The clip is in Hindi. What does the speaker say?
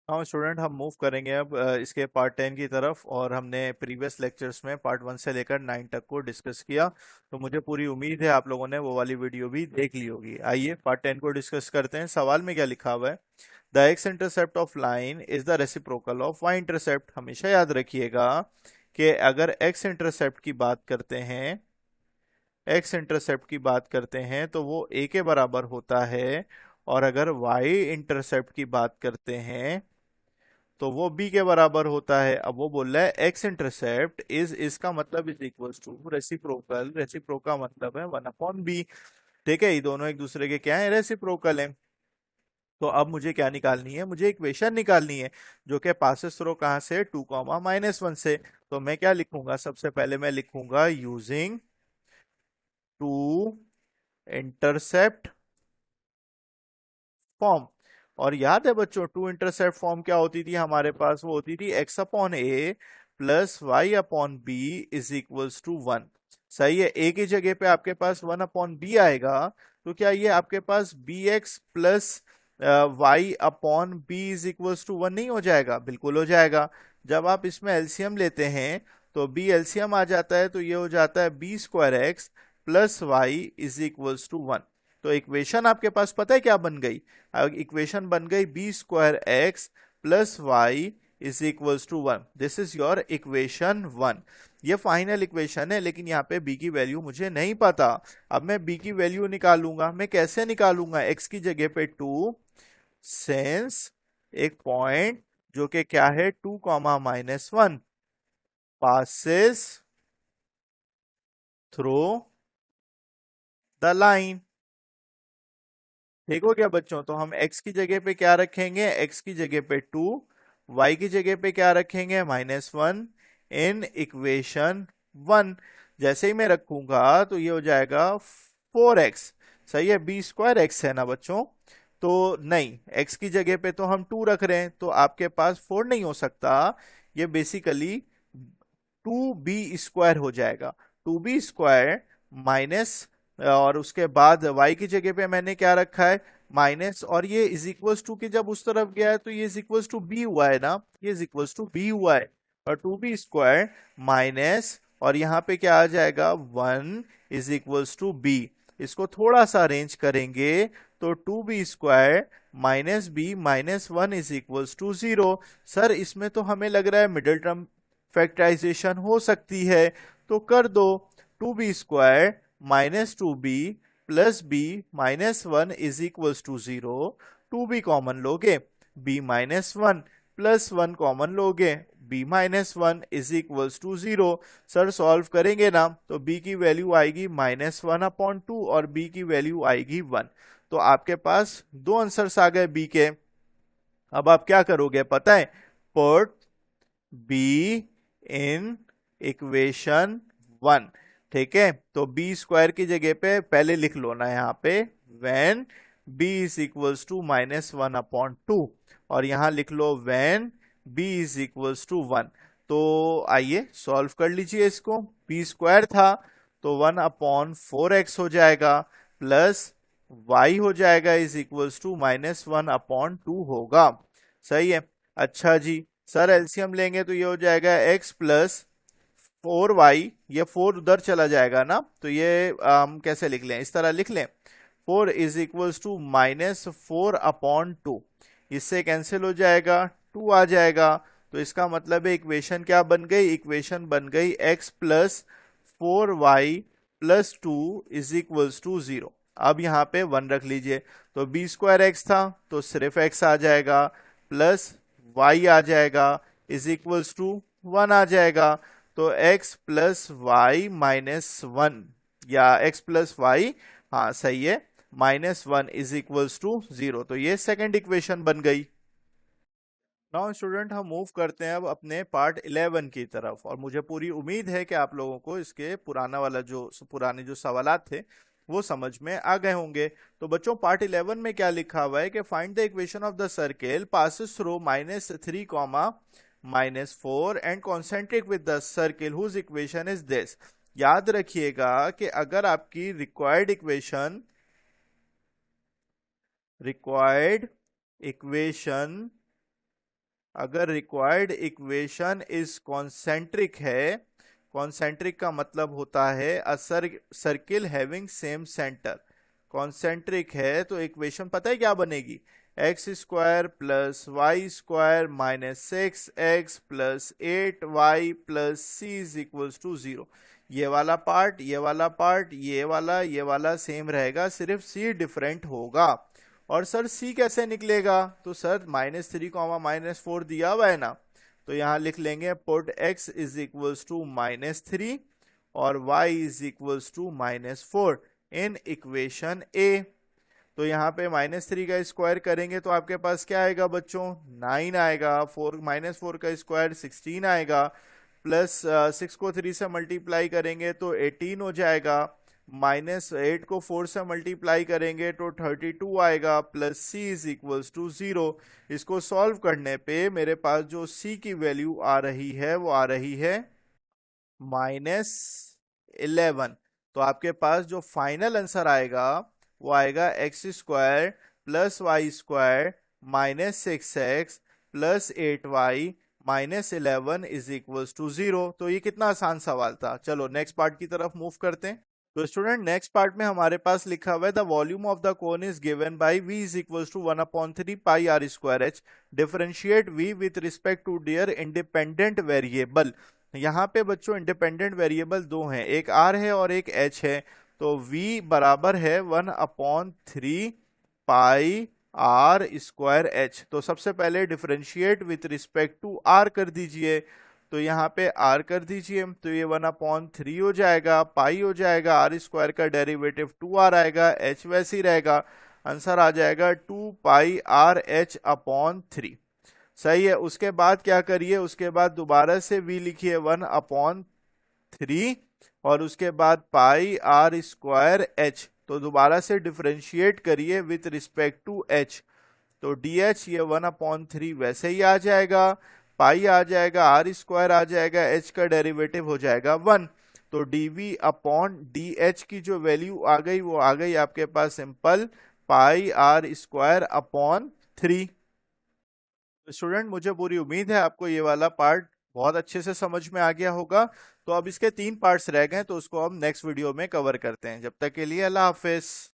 हाँ स्टूडेंट, हम मूव करेंगे अब इसके पार्ट 10 की तरफ। और हमने प्रीवियस लेक्चर्स में पार्ट 1 से लेकर 9 तक को डिस्कस किया, तो मुझे पूरी उम्मीद है आप लोगों ने वो वाली वीडियो भी देख ली होगी। आइए पार्ट 10 को डिस्कस करते हैं। सवाल में क्या लिखा हुआ है? The x intercept of line is the reciprocal of y intercept. हमेशा याद रखिएगा कि अगर एक्स इंटरसेप्ट की बात करते हैं, एक्स इंटरसेप्ट की बात करते हैं तो वो ए के बराबर होता है, और अगर वाई इंटरसेप्ट की बात करते हैं तो वो बी के बराबर होता है। अब वो बोल रहा है एक्स इंटरसेप्ट इज, इसका मतलब is equals to reciprocal. Reciprocal मतलब है 1/b। ठीक है, ये दोनों एक दूसरे के क्या है? रेसिप्रोकल है। तो अब मुझे क्या निकालनी है? मुझे इक्वेशन निकालनी है जो कि पासेस थ्रू कहां से? 2, -1 से। तो मैं क्या लिखूंगा? सबसे पहले मैं लिखूंगा यूजिंग टू इंटरसेप्ट फॉर्म। और याद है बच्चों, टू इंटरसेप्ट फॉर्म क्या होती थी हमारे पास? वो होती थी x upon a plus y upon b is equals to 1। सही है, a की जगह पे आपके पास 1/b आएगा, तो क्या ये आपके पास bx plus y upon b is equals to 1 नहीं हो जाएगा? बिल्कुल हो जाएगा। जब आप इसमें एलसीएम लेते हैं तो b एलसीएम आ जाता है, तो ये हो जाता है b² x plus y is equals to 1। तो इक्वेशन आपके पास पता है क्या बन गई? इक्वेशन बन गई b² x plus y is equals to 1। This is your equation 1। ये फाइनल इक्वेशन है, लेकिन यहाँ पे b की वैल्यू मुझे नहीं पता। अब मैं b की वैल्यू निकालूंगा। मैं कैसे निकालूंगा? x की जगह पे 2, सेंस एक पॉइंट जो कि क्या है? 2, -1 पासेस थ्रू द लाइन। ठीक हो गया बच्चों? तो हम x की जगह पे क्या रखेंगे? x की जगह पे 2, y की जगह पे क्या रखेंगे? -1 इन इक्वेशन 1। जैसे ही मैं रखूंगा तो ये हो जाएगा 4x। सही है, b²x है ना बच्चों? तो नहीं, x की जगह पे तो हम 2 रख रहे हैं, तो आपके पास 4 नहीं हो सकता। ये बेसिकली 2b² हो जाएगा। 2b² माइनस, और उसके बाद y की जगह पे मैंने क्या रखा है? माइनस, और ये इज इक्वल्स टू की जब उस तरफ गया है तो ये इज इक्वल्स टू बी हुआ है ना? ये इज इक्वल्स टू बी हुआ है। और 2b² माइनस, और यहाँ पे क्या आ जाएगा? 1 इज इक्वल्स टू बी। इसको थोड़ा सा अरेंज करेंगे तो 2b² minus b minus 1 is equals to 0। Sir इसमें तो हमें लग रहा है मिडिल टर्म फैक्टराइजेशन हो सकती है, तो कर दो। 2b² minus 2b plus b minus 1 is equals to 0। 2b common लोगे, b माइनस 1 प्लस 1 कॉमन लोगे, b minus 1 is equals to 0। Sir solve करेंगे ना तो b की वैल्यू आएगी -1/2 और b की वैल्यू आएगी 1। तो आपके पास दो आंसर्स आ गए b के। अब आप क्या करोगे पता है? Put be in equation 1। ठीक है, तो b² की जगह पे पहले लिख लो ना यहाँ पे, when b is equals to -1/2, और यहाँ लिख लो when b is equals to 1। तो आइए सॉल्व कर लीजिए इसको। b² था तो 1/4x हो जाएगा, प्लस y हो जाएगा इज इक्वल्स टू -1/2 होगा। सही है। अच्छा जी, सर एलसीएम लेंगे तो ये हो जाएगा x प्लस 4y। ये 4 उधर चला जाएगा ना, तो ये हम कैसे लिख लें? इस तरह लिख लें, 4 इज इक्वल्स टू -4/2। इससे कैंसिल हो जाएगा, 2 आ जाएगा। तो इसका मतलब है इक्वेशन क्या बन गई? इक्वेशन बन गई x plus 4y plus 2 is equals to 0। अब यहाँ पे 1 रख लीजिए, तो b²x था तो सिर्फ x आ जाएगा, प्लस y आ जाएगा इज इक्वल्स टू 1 आ जाएगा। तो x प्लस वाई माइनस 1, या x प्लस वाई, हाँ सही है, -1 इज इक्वल्स टू 0। तो ये सेकंड इक्वेशन बन गई। नाउ स्टूडेंट, हम मूव करते हैं अब अपने पार्ट 11 की तरफ। और मुझे पूरी उम्मीद है कि आप लोगों को इसके पुराने जो सवालात थे वो समझ में आ गए होंगे। तो बच्चों पार्ट 11 में क्या लिखा हुआ है कि find the equation of the circle passes through -3, -4 and concentric with the circle whose equation is this. याद रखिएगा कि अगर आपकी रिक्वायर्ड इक्वेशन अगर रिक्वायर्ड इक्वेशन इज कॉन्सेंट्रिक है, कॉन्सेंट्रिक का मतलब होता है a circle having same centre, concentric है तो इक्वेशन पता है क्या बनेगी, x square plus y square minus 6x plus 8y plus c is equals to 0। ये वाला पार्ट, ये वाला पार्ट, ये वाला सेम रहेगा, सिर्फ सी डिफरेंट होगा। और सर सी कैसे निकलेगा, तो सर -3, -4 दिया हुआ है ना, तो यहां लिख लेंगे put x is equals to -3 और y is equals to -4 in equation A. तो यहाँ पे -3 का स्क्वायर करेंगे तो आपके पास क्या आएगा बच्चों, 9 आएगा, -4 का स्क्वायर 16 आएगा, प्लस 6 को 3 से मल्टीप्लाई करेंगे तो 18 हो जाएगा, -8 को 4 से मल्टीप्लाई करेंगे तो 32 आएगा, plus c is equals to 0। इसको सॉल्व करने पे मेरे पास जो c की वैल्यू आ रही है वो आ रही है -11। तो आपके पास जो फाइनल आंसर आएगा वो आएगा x square plus y square -6x plus 8y -11 is equals to 0। तो ये कितना आसान सवाल था। चलो नेक्स्ट पार्ट की तरफ मूव करते हैं। तो स्टूडेंट नेक्स्ट पार्ट में हमारे पास लिखा हुआ है the volume of the cone is given by v is equals to 1/3 pi r square h, differentiate v with respect to their independent variable. यहाँ पे बच्चों इंडिपेंडेंट वेरिएबल दो हैं, एक r है और एक h है। तो v बराबर है 1/3 पाई आर स्क्वायर एच। तो सबसे पहले differentiate with respect to r कर दीजिए, तो यहाँ पे r कर दीजिए, तो ये 1/3 हो जाएगा, पाई हो जाएगा, आर स्क्वायर का डेरिवेटिव 2r आएगा, h वैसे ही रहेगा, आंसर आ जाएगा 2 पाई आर एच अपॉन 3। सही है। उसके बाद क्या करिए, उसके बाद दोबारा से v लिखिए 1/3 और उसके बाद पाई आर स्क्वायर एच। तो दोबारा से डिफरेंशिएट करिए विथ रिस्पेक्ट टू h, तो dh ये 1/3 वैसे ही आ जाएगा, पाई आ जाएगा, आर स्क्वायर आ जाएगा, h का डेरिवेटिव हो जाएगा 1। तो dv अपॉन dh की जो वैल्यू आ गई वो आ गई आपके पास simple pi r square upon 3। Student मुझे पूरी उम्मीद है आपको ये वाला पार्ट बहुत अच्छे से समझ में आ गया होगा। तो अब इसके 3 पार्ट्स रह गए, तो उसको हम नेक्स्ट वीडियो में कवर करते हैं। जब तक के लिए अल्लाह हाफिज।